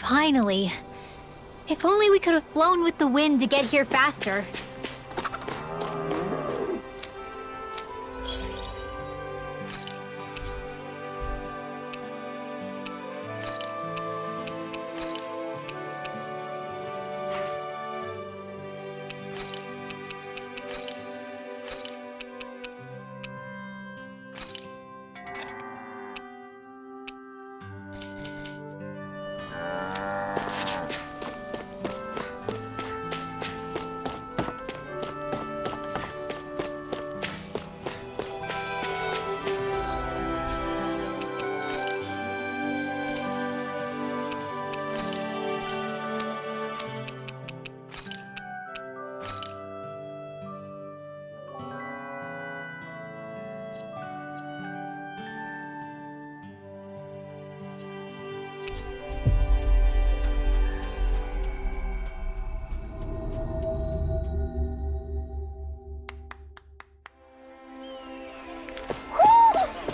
Finally. If only we could have flown with the wind to get here faster.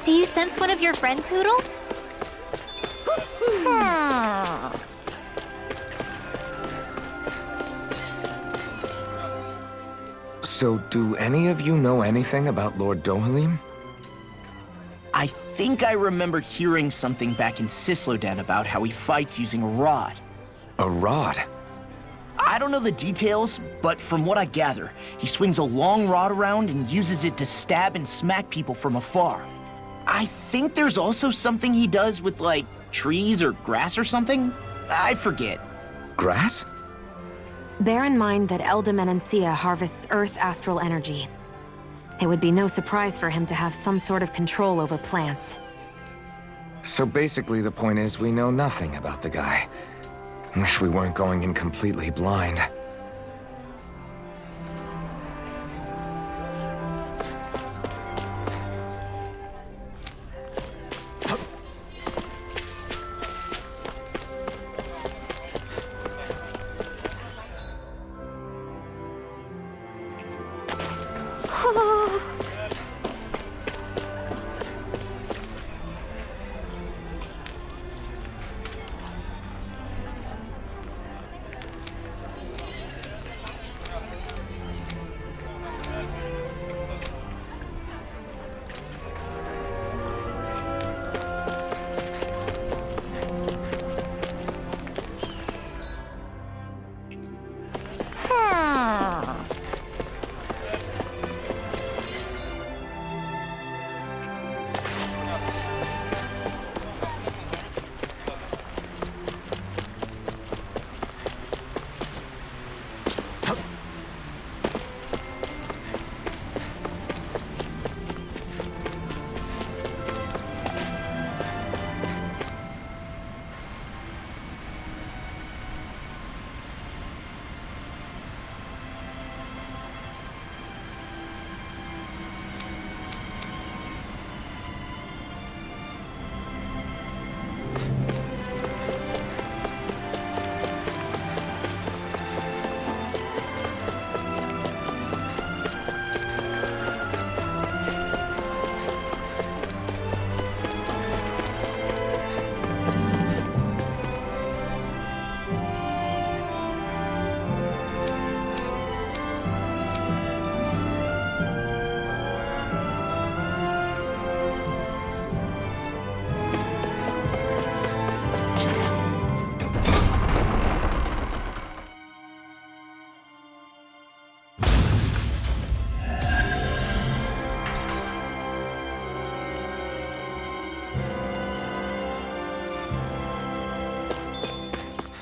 Do you sense one of your friends, Hootle? So, do any of you know anything about Lord Dohalim? I think I remember hearing something back in Sisloden about how he fights using a rod. A rod? I don't know the details, but from what I gather, he swings a long rod around and uses it to stab and smack people from afar. I think there's also something he does with, like, trees or grass or something? I forget. Grass? Bear in mind that Eldam Enancia harvests Earth astral energy. It would be no surprise for him to have some sort of control over plants. So basically the point is we know nothing about the guy. Wish we weren't going in completely blind.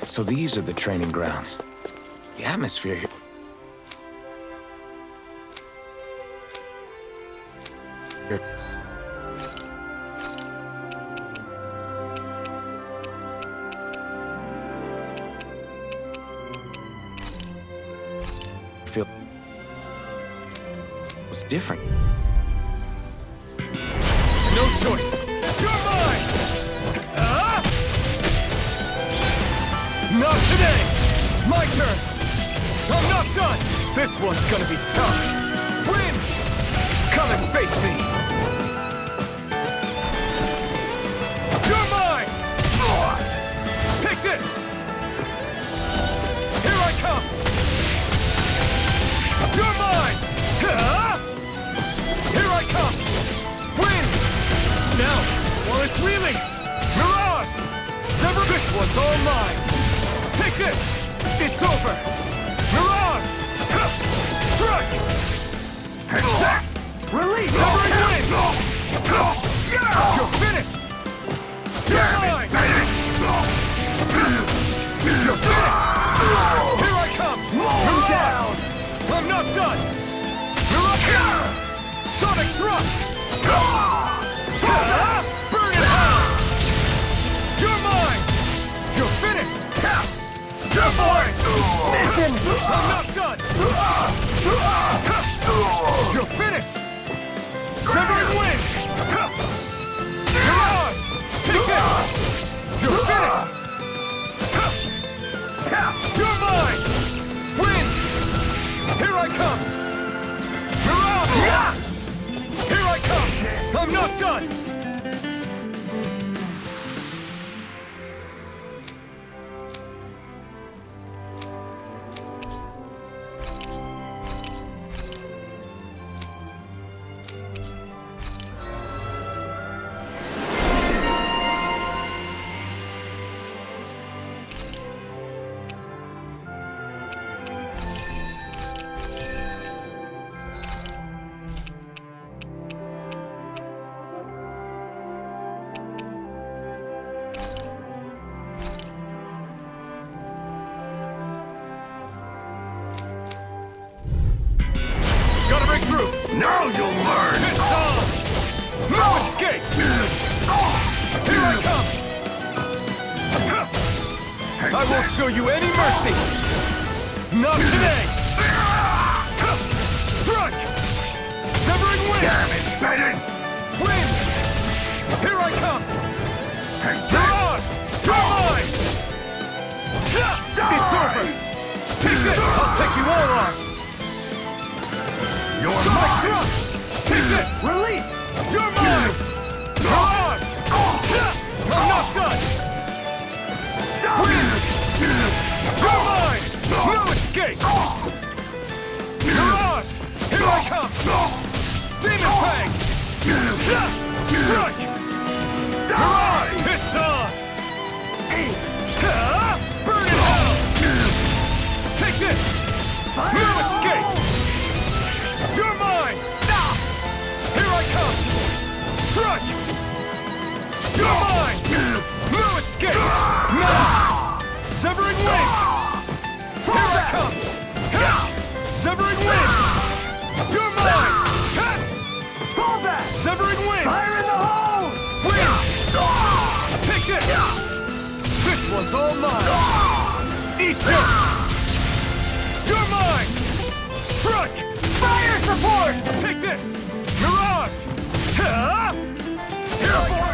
So these are the training grounds. The atmosphere here... It's different. No choice. You're mine! Not today! My turn! I'm not done! This one's gonna be tough! Win! Come and face me! You're mine! Take this! one's all mine! Take this! It's over! Mirage! Strike! Release! Severing wind! You're finished! You're mine! You're finished! Here I come! Mirage! I'm not done! Mirage! Sonic thrust! Burn it out! You're mine! You're finished! You're mine! I'm not done! You're finished! Severing wind! Mirage! Take this! You're finished! You're mine! Wind! Here I come! Mirage! Here I come! I'm not done! Gotta break through! Now you'll learn! It's on! No escape! Here I come! I won't show you any mercy! Not today! Strike! Severing wind! Damn it, Bennett! Wind! Here I come! Mirage! You're mine! It's over! Take this! I'll take you all on! You're Sonic mine! thrust! Take this! Release! You're mine! Mirage! I'm not done! Wind! You're mine! No escape! Mirage! Here I come! Demon Fang! Strike! Mirage! It's on! Burn it out! Take this! No escape! You're mine! Here I come! Strike! You're mine! No escape! No! Severing wind! Here I come! Severing wind! You're mine! Fall back! Severing wind! Fire in the hole! Wind! Take this! This one's all mine! Eat this! You're mine! Strike! Fire support! Take this! Mirage! Here I come!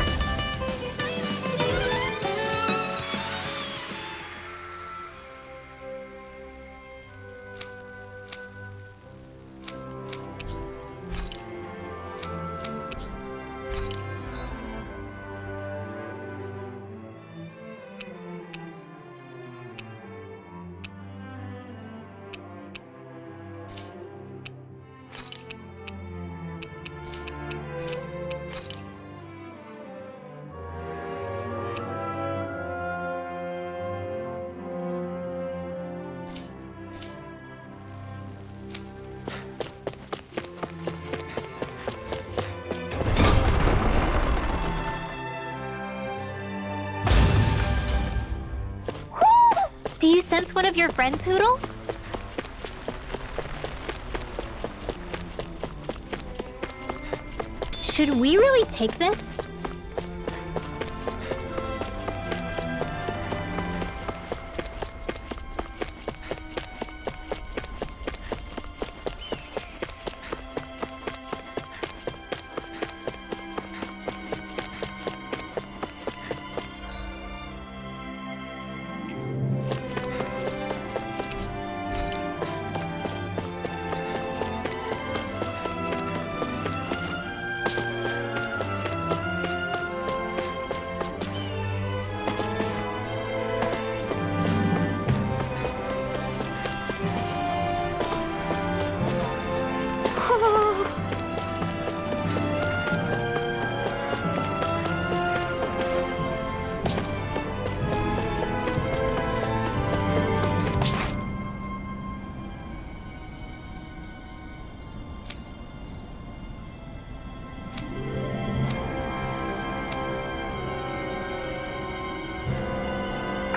Do you sense one of your friends, Hootle? Should we really take this?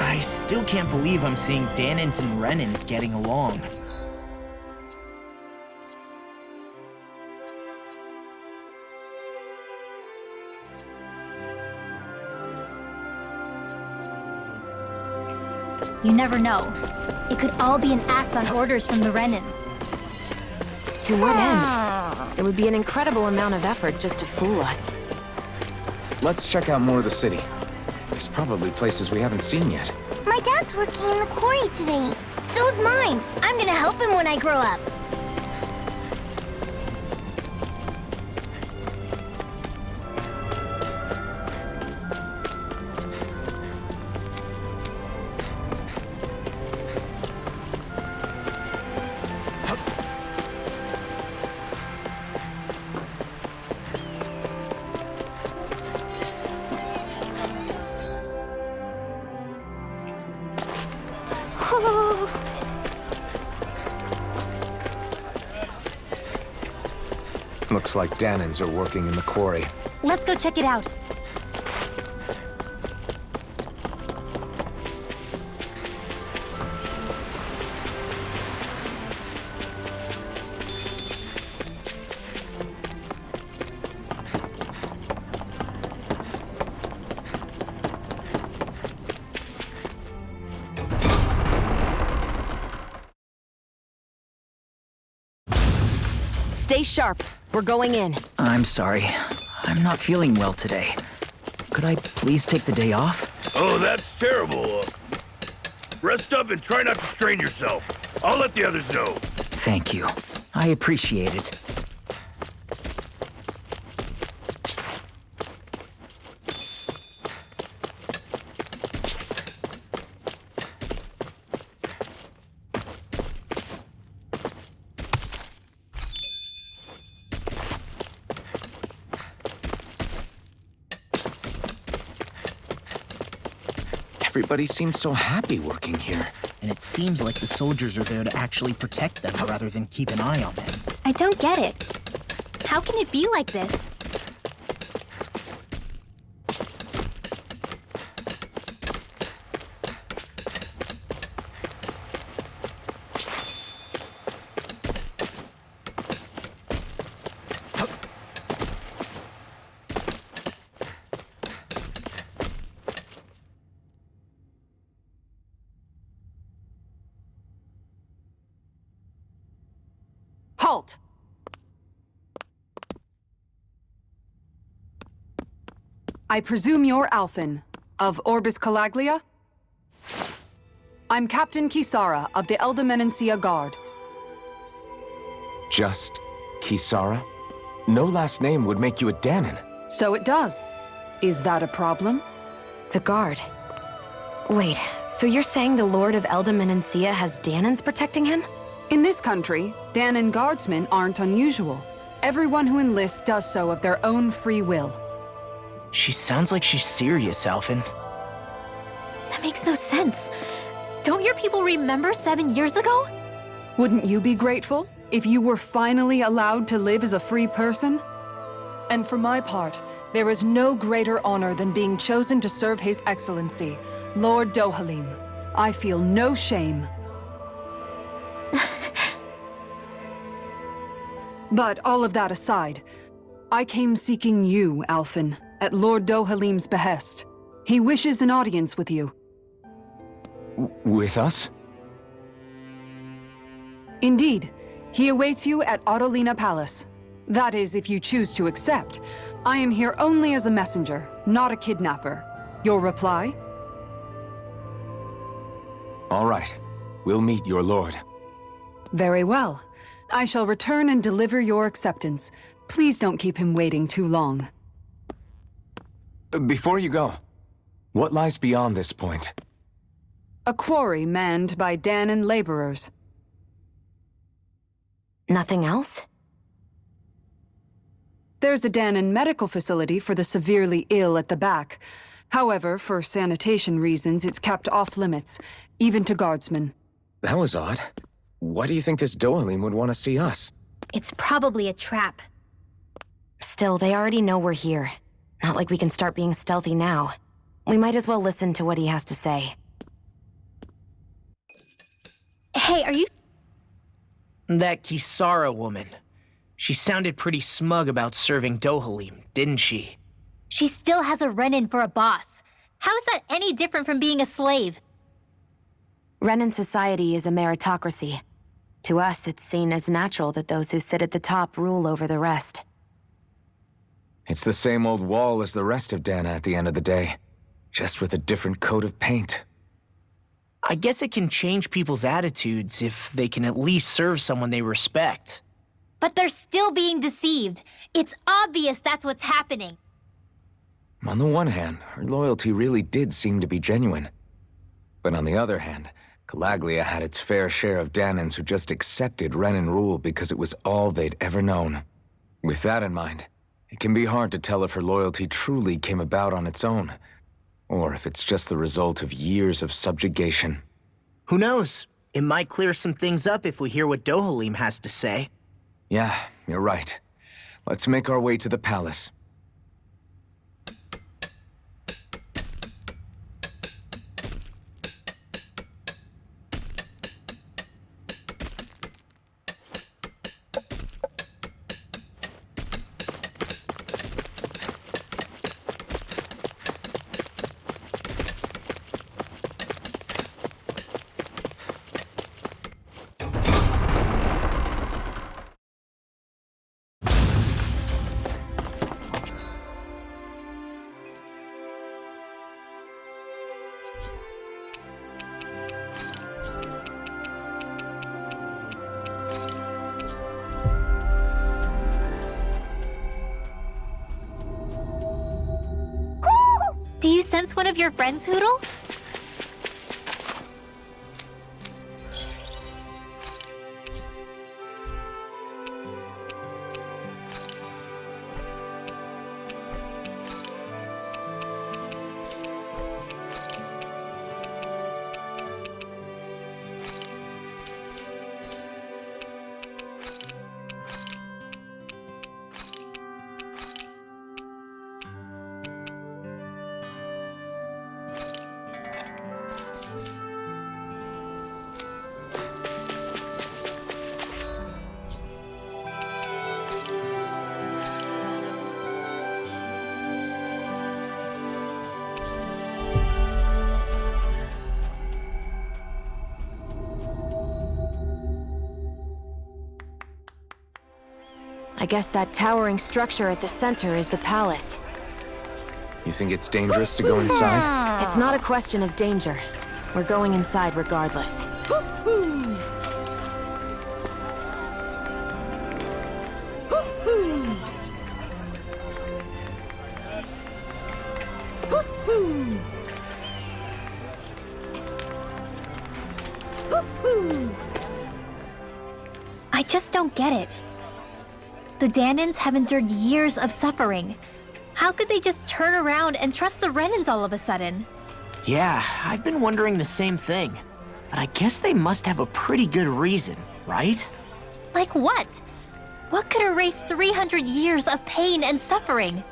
I still can't believe I'm seeing Dahnans and Renans getting along. You never know. It could all be an act on orders from the Renans. To what end? It would be an incredible amount of effort just to fool us. Let's check out more of the city. There's probably places we haven't seen yet. My dad's working in the quarry today. So's mine. I'm gonna help him when I grow up. Looks like Dahnans are working in the quarry. Let's go check it out. Stay sharp. We're going in. I'm sorry. I'm not feeling well today. Could I please take the day off? Oh, that's terrible. Rest up and try not to strain yourself. I'll let the others know. Thank you. I appreciate it. Everybody seems so happy working here. And it seems like the soldiers are there to actually protect them rather than keep an eye on them. I don't get it. How can it be like this? Halt! I presume you're Alphen, of Orbis Calaglia? I'm Captain Kisara of the Elder Guard. Just Kisara? No last name would make you a Dahnan. So it does. Is that a problem? The guard. Wait, so you're saying the Lord of Elder has Dahnans protecting him? In this country, Dahnan guardsmen aren't unusual. Everyone who enlists does so of their own free will. She sounds like she's serious, Alphen. That makes no sense. Don't your people remember 7 years ago? Wouldn't you be grateful if you were finally allowed to live as a free person? And for my part, there is no greater honor than being chosen to serve His Excellency, Lord Dohalim. I feel no shame. But all of that aside, I came seeking you, Alphen, at Lord Dohalim's behest. He wishes an audience with you. With us? Indeed. He awaits you at Autolina Palace. That is, if you choose to accept. I am here only as a messenger, not a kidnapper. Your reply? All right. We'll meet your lord. Very well. I shall return and deliver your acceptance. Please don't keep him waiting too long. Before you go, what lies beyond this point? A quarry manned by Dahnan laborers. Nothing else? There's a Dahnan medical facility for the severely ill at the back. However, for sanitation reasons, it's kept off limits, even to guardsmen. That was odd. Why do you think this Dohalim would want to see us? It's probably a trap. Still, they already know we're here. Not like we can start being stealthy now. We might as well listen to what he has to say. Hey, are you... That Kisara woman. She sounded pretty smug about serving Dohalim, didn't she? She still has a Renin for a boss. How is that any different from being a slave? Renin society is a meritocracy. To us, it's seen as natural that those who sit at the top rule over the rest. It's the same old wall as the rest of Dana at the end of the day, just with a different coat of paint. I guess it can change people's attitudes if they can at least serve someone they respect. But they're still being deceived. It's obvious that's what's happening. On the one hand, her loyalty really did seem to be genuine. But on the other hand, Calaglia had its fair share of Danans who just accepted Renin rule because it was all they'd ever known. With that in mind, it can be hard to tell if her loyalty truly came about on its own, or if it's just the result of years of subjugation. Who knows? It might clear some things up if we hear what Dohalim has to say. Yeah, you're right. Let's make our way to the palace. Do you sense one of your friends, Hootle? I guess that towering structure at the center is the palace. You think it's dangerous to go inside? It's not a question of danger. We're going inside regardless. I just don't get it. The Danans have endured years of suffering. How could they just turn around and trust the Renins all of a sudden? Yeah, I've been wondering the same thing. But I guess they must have a pretty good reason, right? Like what? What could erase 300 years of pain and suffering?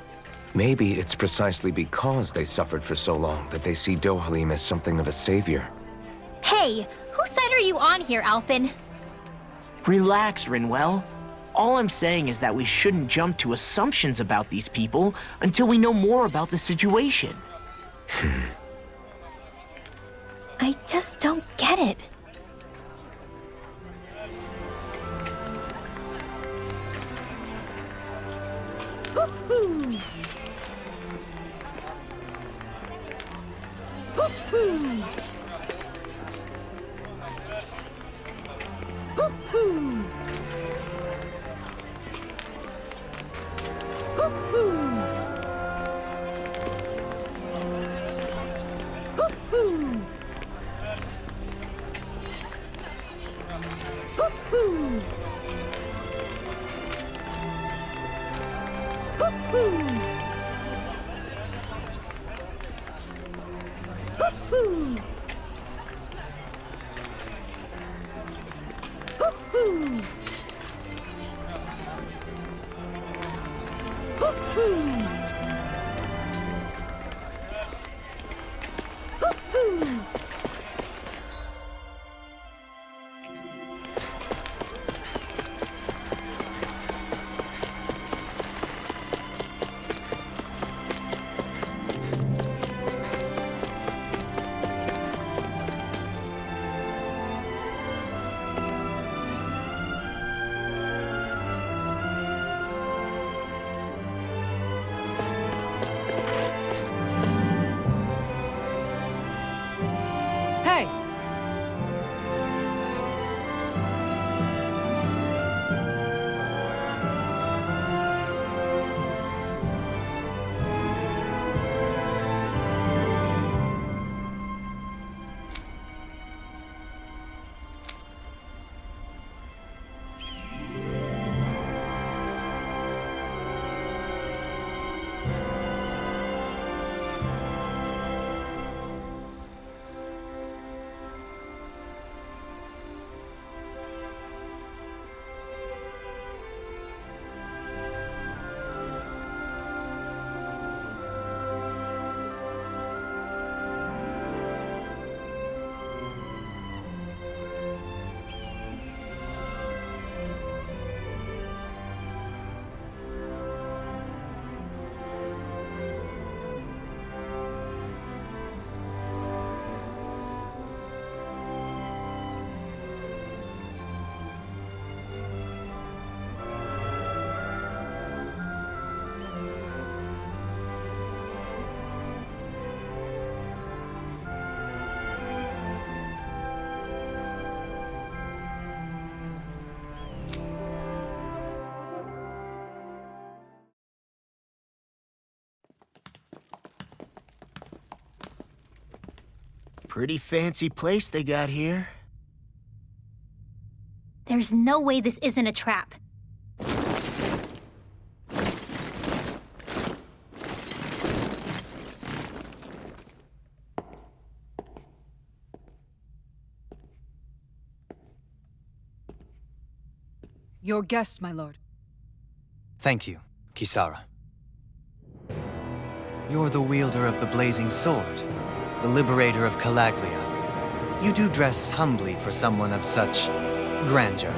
Maybe it's precisely because they suffered for so long that they see Dohalim as something of a savior. Hey, whose side are you on here, Alphen? Relax, Rinwell. All I'm saying is that we shouldn't jump to assumptions about these people until we know more about the situation. I just don't get it. Pretty fancy place they got here. There's no way this isn't a trap. Your guest, my lord. Thank you, Kisara. You're the wielder of the blazing sword, the liberator of Calaglia. You do dress humbly for someone of such grandeur.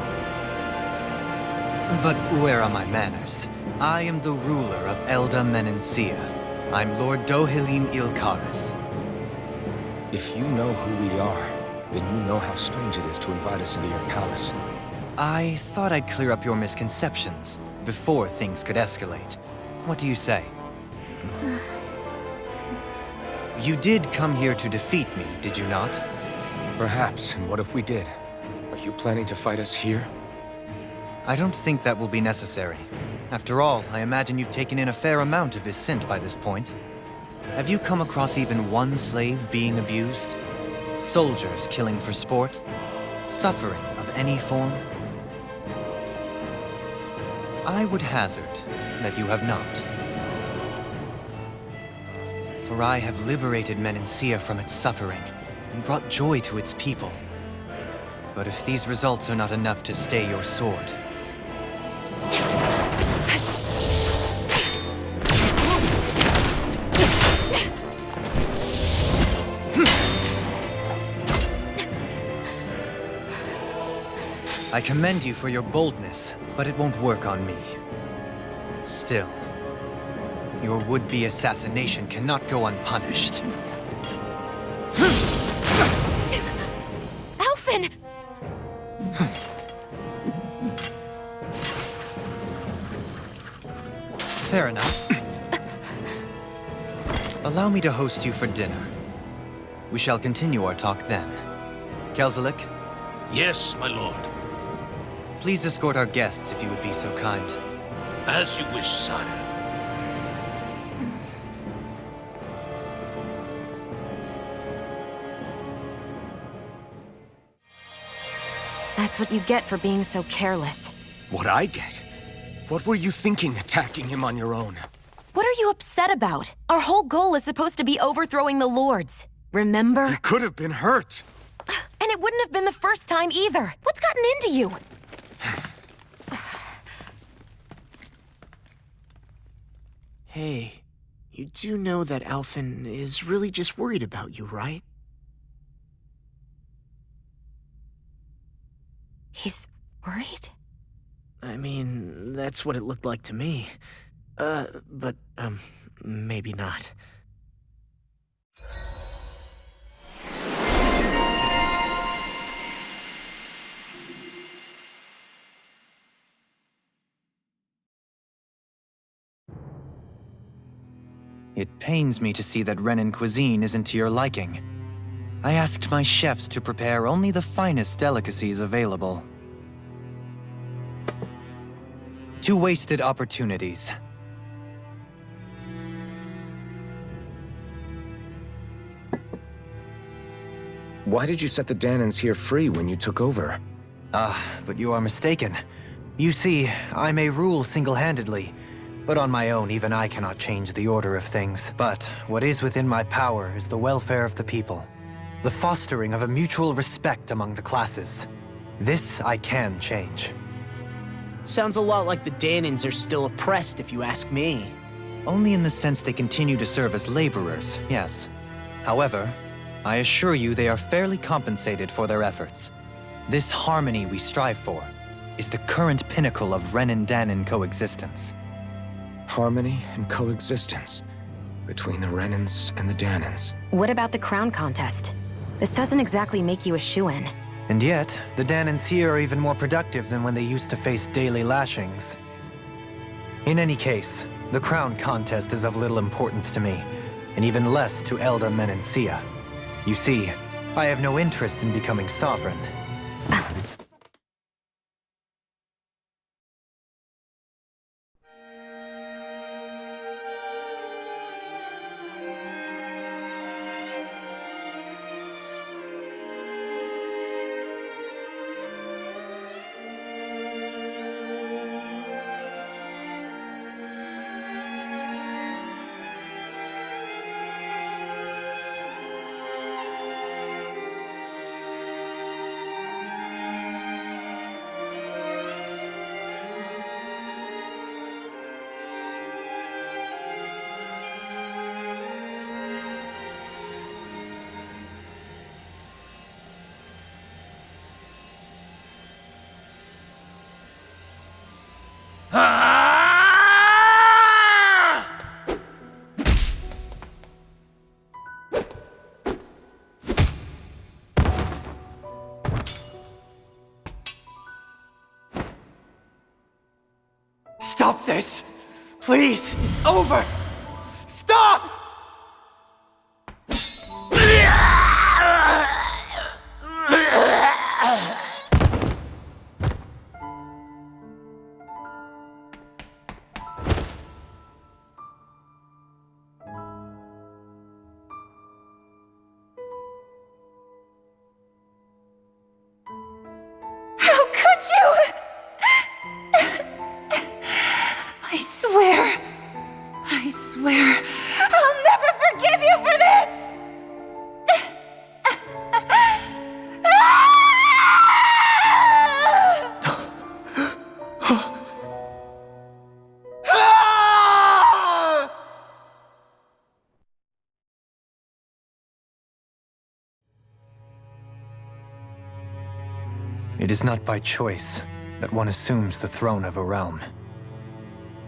But where are my manners? I am the ruler of Elda Menencia. I'm Lord Dohalim Ilkaris. If you know who we are, then you know how strange it is to invite us into your palace. I thought I'd clear up your misconceptions before things could escalate. What do you say? You did come here to defeat me, did you not? Perhaps, and what if we did? Are you planning to fight us here? I don't think that will be necessary. After all, I imagine you've taken in a fair amount of his scent by this point. Have you come across even one slave being abused? Soldiers killing for sport? Suffering of any form? I would hazard that you have not. For I have liberated Menencia from its suffering and brought joy to its people. But if these results are not enough to stay your sword, I commend you for your boldness, but it won't work on me. Still, your would-be assassination cannot go unpunished. Alphen! Fair enough. Allow me to host you for dinner. We shall continue our talk then. Kelzelik, Yes, my lord. please escort our guests if you would be so kind. As you wish, sire. That's what you get for being so careless. What I get? What were you thinking attacking him on your own? What are you upset about? Our whole goal is supposed to be overthrowing the Lords. Remember? He could have been hurt. And it wouldn't have been the first time either. What's gotten into you? Hey, you do know that Alphen is really just worried about you, right? He's worried? I mean, that's what it looked like to me. But maybe not. It pains me to see that Renan cuisine isn't to your liking. I asked my chefs to prepare only the finest delicacies available. 2 wasted opportunities. Why did you set the Danans here free when you took over? But you are mistaken. You see, I may rule single-handedly, but on my own, even I cannot change the order of things. But what is within my power is the welfare of the people, the fostering of a mutual respect among the classes. This I can change. Sounds a lot like the Danans are still oppressed, if you ask me. Only in the sense they continue to serve as laborers, yes. However, I assure you they are fairly compensated for their efforts. This harmony we strive for is the current pinnacle of Renan-Danan coexistence. Harmony and coexistence between the Renans and the Danans. What about the crown contest? This doesn't exactly make you a shoo-in. And yet, the Danans here are even more productive than when they used to face daily lashings. In any case, the crown contest is of little importance to me, and even less to Elda Menencia. You see, I have no interest in becoming sovereign. Stop this! Please! It's over! Stop! How could you? I swear, I'll never forgive you for this! It is not by choice that one assumes the throne of a realm.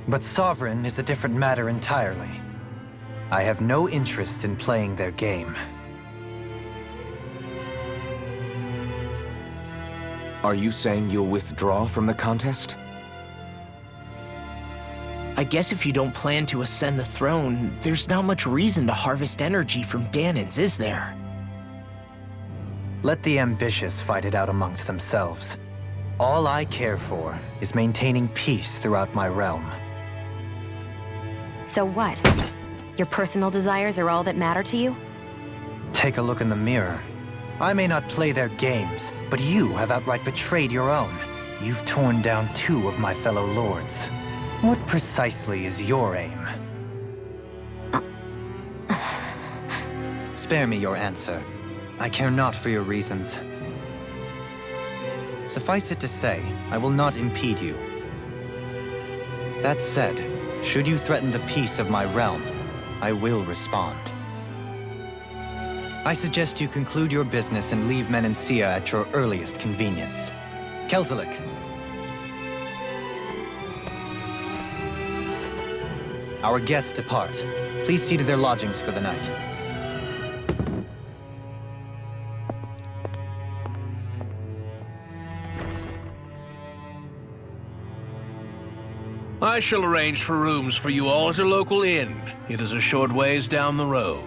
But sovereign is a different matter entirely. I have no interest in playing their game. Are you saying you'll withdraw from the contest? I guess if you don't plan to ascend the throne, there's not much reason to harvest energy from Dahnans, is there? Let the ambitious fight it out amongst themselves. All I care for is maintaining peace throughout my realm. So what? Your personal desires are all that matter to you? Take a look in the mirror. I may not play their games, but you have outright betrayed your own. You've torn down 2 of my fellow lords. What precisely is your aim? Spare me your answer. I care not for your reasons. Suffice it to say, I will not impede you. That said, should you threaten the peace of my realm, I will respond. I suggest you conclude your business and leave Menancia at your earliest convenience. Kelzelik. Our guests depart. Please see to their lodgings for the night. I shall arrange for rooms for you all at a local inn. It is a short ways down the road.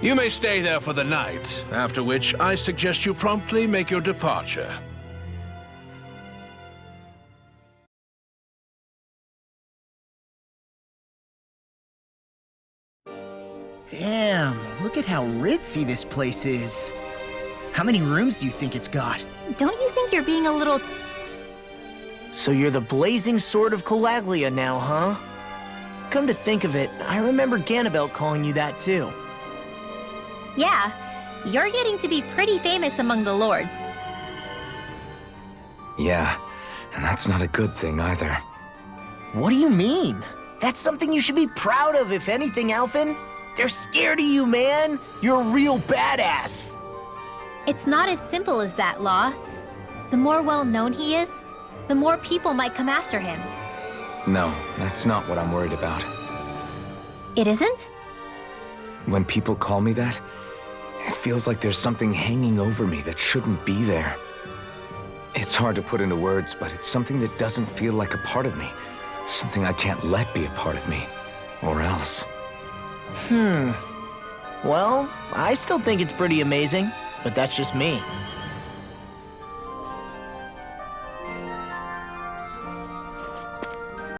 You may stay there for the night, after which I suggest you promptly make your departure. Damn, look at how ritzy this place is. How many rooms do you think it's got? Don't you think you're being a little... So you're the blazing sword of Calaglia now, huh? Come to think of it, I remember Ganabelt calling you that too. Yeah, you're getting to be pretty famous among the lords. Yeah, and that's not a good thing either. What do you mean? That's something you should be proud of, if anything, Alphen. They're scared of you, man. You're a real badass. It's not as simple as that, Law. The more well-known he is, the more people might come after him. No, that's not what I'm worried about. It isn't? When people call me that, it feels like there's something hanging over me that shouldn't be there. It's hard to put into words, but it's something that doesn't feel like a part of me. Something I can't let be a part of me. Or else. Well, I still think it's pretty amazing, but that's just me.